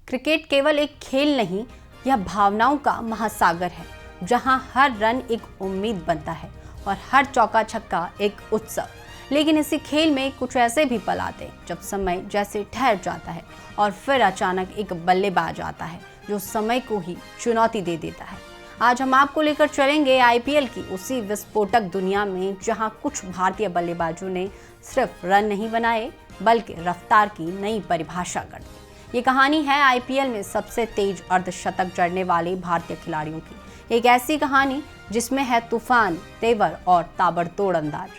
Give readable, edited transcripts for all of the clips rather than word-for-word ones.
Cricket केवल एक खेल नहीं, यह भावनाओं का महासागर है, जहां हर रन एक उम्मीद बनता है और हर चौका छक्का एक उत्सव। लेकिन इसी खेल में कुछ ऐसे भी पल आते हैं जब समय जैसे ठहर जाता है और फिर अचानक एक बल्लेबाज आता है जो समय को ही चुनौती दे देता है। आज हम आपको लेकर चलेंगे आईपीएल की उसी विस्फोटक दुनिया में, जहां कुछ भारतीय बल्लेबाजों ने सिर्फ रन नहीं बनाए बल्कि रफ्तार की नई परिभाषा कर दी। ये कहानी है आईपीएल में सबसे तेज अर्धशतक जड़ने वाले भारतीय खिलाड़ियों की। एक ऐसी कहानी जिसमें है तूफान, तेवर और ताबड़तोड़ अंदाज।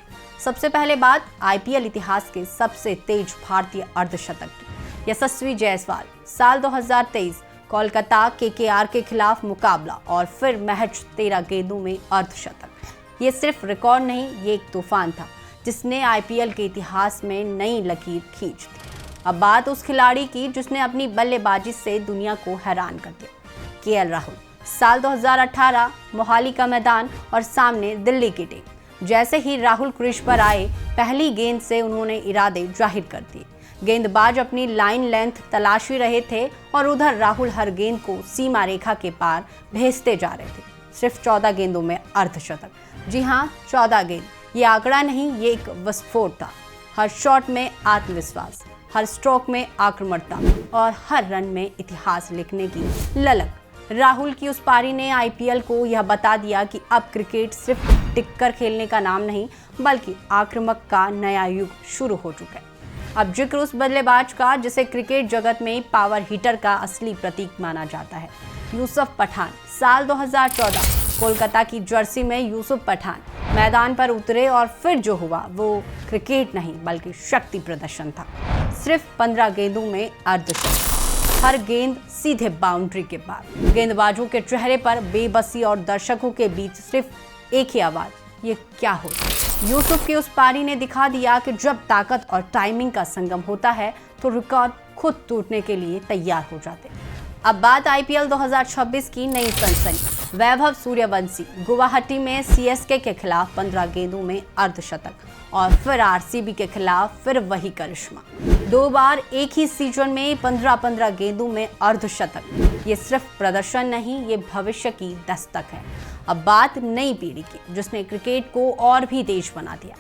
सबसे पहले बात आईपीएल इतिहास के सबसे तेज भारतीय अर्धशतक की। यशस्वी जायसवाल साल 2023 कोलकाता केकेआर के खिलाफ मुकाबला और फिर महज 13 गेंदों में अर्धशतक। ये सिर्फ रिकॉर्ड नहीं, ये एक तूफान था जिसने आईपीएल के इतिहास में नई लकीर खींच दी। अब बात उस खिलाड़ी की जिसने अपनी बल्लेबाजी से दुनिया को हैरान कर दिया। केएल राहुल साल 2018 मोहाली का मैदान और सामने दिल्ली की टीम। जैसे ही राहुल क्रीज पर आए, पहली गेंद से उन्होंने इरादे जाहिर कर दिए। गेंदबाज अपनी लाइन लेंथ तलाश ही रहे थे और उधर राहुल हर गेंद को सीमा रेखा के पार भेजते जा रहे थे। सिर्फ 14 गेंदों में अर्धशतक। जी हाँ, 14 गेंद। ये आंकड़ा नहीं, ये एक विस्फोट था। हर शॉट में आत्मविश्वास, हर स्ट्रोक में आक्रामकता और हर रन में इतिहास लिखने की ललक। राहुल की उस पारी ने आईपीएल को यह बता दिया कि अब क्रिकेट सिर्फ टिककर खेलने का नाम नहीं, बल्कि आक्रामक का नया युग शुरू हो चुका है। अब जिक्र उस बल्लेबाज का जिसे क्रिकेट जगत में पावर हिटर का असली प्रतीक माना जाता है। यूसुफ पठान साल 2014 कोलकाता की जर्सी में यूसुफ पठान मैदान पर उतरे और फिर जो हुआ वो क्रिकेट नहीं बल्कि शक्ति प्रदर्शन था। सिर्फ 15 गेंदों में अर्धशतक, हर गेंद सीधे बाउंड्री के पार। गेंदबाजों के चेहरे पर बेबसी और दर्शकों के बीच सिर्फ एक ही आवाज, ये क्या हो। यूसुफ की उस पारी ने दिखा दिया कि जब ताकत और टाइमिंग का संगम होता है तो रिकॉर्ड खुद टूटने के लिए तैयार हो जाते हैं। अब बात आईपीएल 2026 की नई सनसनी। वैभव सूर्यवंशी गुवाहाटी में सीएसके के खिलाफ 15 गेंदों में अर्धशतक और फिर आरसीबी के खिलाफ फिर वही करिश्मा। 2 बार एक ही सीजन में 15-15 गेंदों में अर्धशतक। ये सिर्फ प्रदर्शन नहीं, ये भविष्य की दस्तक है। अब बात नई पीढ़ी की जिसने क्रिकेट को और भी तेज बना दिया।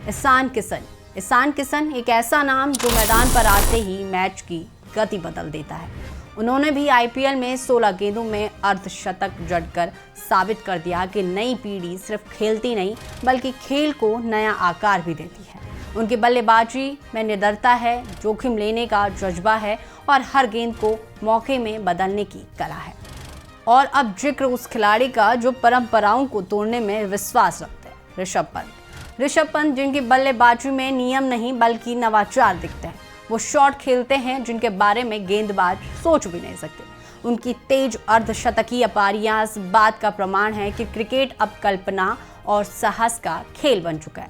ईशान किशन एक ऐसा नाम जो मैदान पर आते ही मैच की गति बदल देता है। उन्होंने भी आईपीएल में 16 गेंदों में अर्धशतक जड़कर साबित कर दिया कि नई पीढ़ी सिर्फ खेलती नहीं बल्कि खेल को नया आकार भी देती है। उनकी बल्लेबाजी में निडरता है, जोखिम लेने का जज्बा है और हर गेंद को मौके में बदलने की कला है। और अब जिक्र उस खिलाड़ी का जो परंपराओं को तोड़ने में विश्वास रखते हैं, ऋषभ पंत जिनकी बल्लेबाजी में नियम नहीं बल्कि नवाचार दिखते हैं। वो शॉट खेलते हैं जिनके बारे में गेंदबाज सोच भी नहीं सकते। उनकी तेज अर्धशतकीय पारियां इस बात का प्रमाण है कि क्रिकेट अब कल्पना और साहस का खेल बन चुका है।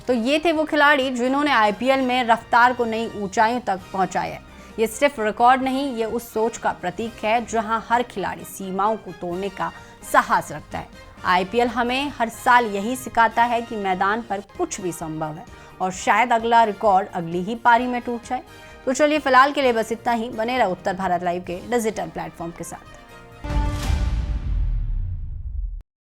तो ये थे वो खिलाड़ी जिन्होंने आईपीएल में रफ्तार को नई ऊंचाइयों तक पहुंचाया है। ये सिर्फ रिकॉर्ड नहीं, ये उस सोच का प्रतीक है जहां हर खिलाड़ी सीमाओं को तोड़ने का साहस रखता है। आईपीएल हमें हर साल यही सिखाता है कि मैदान पर कुछ भी संभव है और शायद अगला रिकॉर्ड अगली ही पारी में टूट जाए। तो चलिए फिलहाल के लिए बस इतना ही। बने रहो उत्तर भारत लाइव के डिजिटल प्लेटफॉर्म के साथ।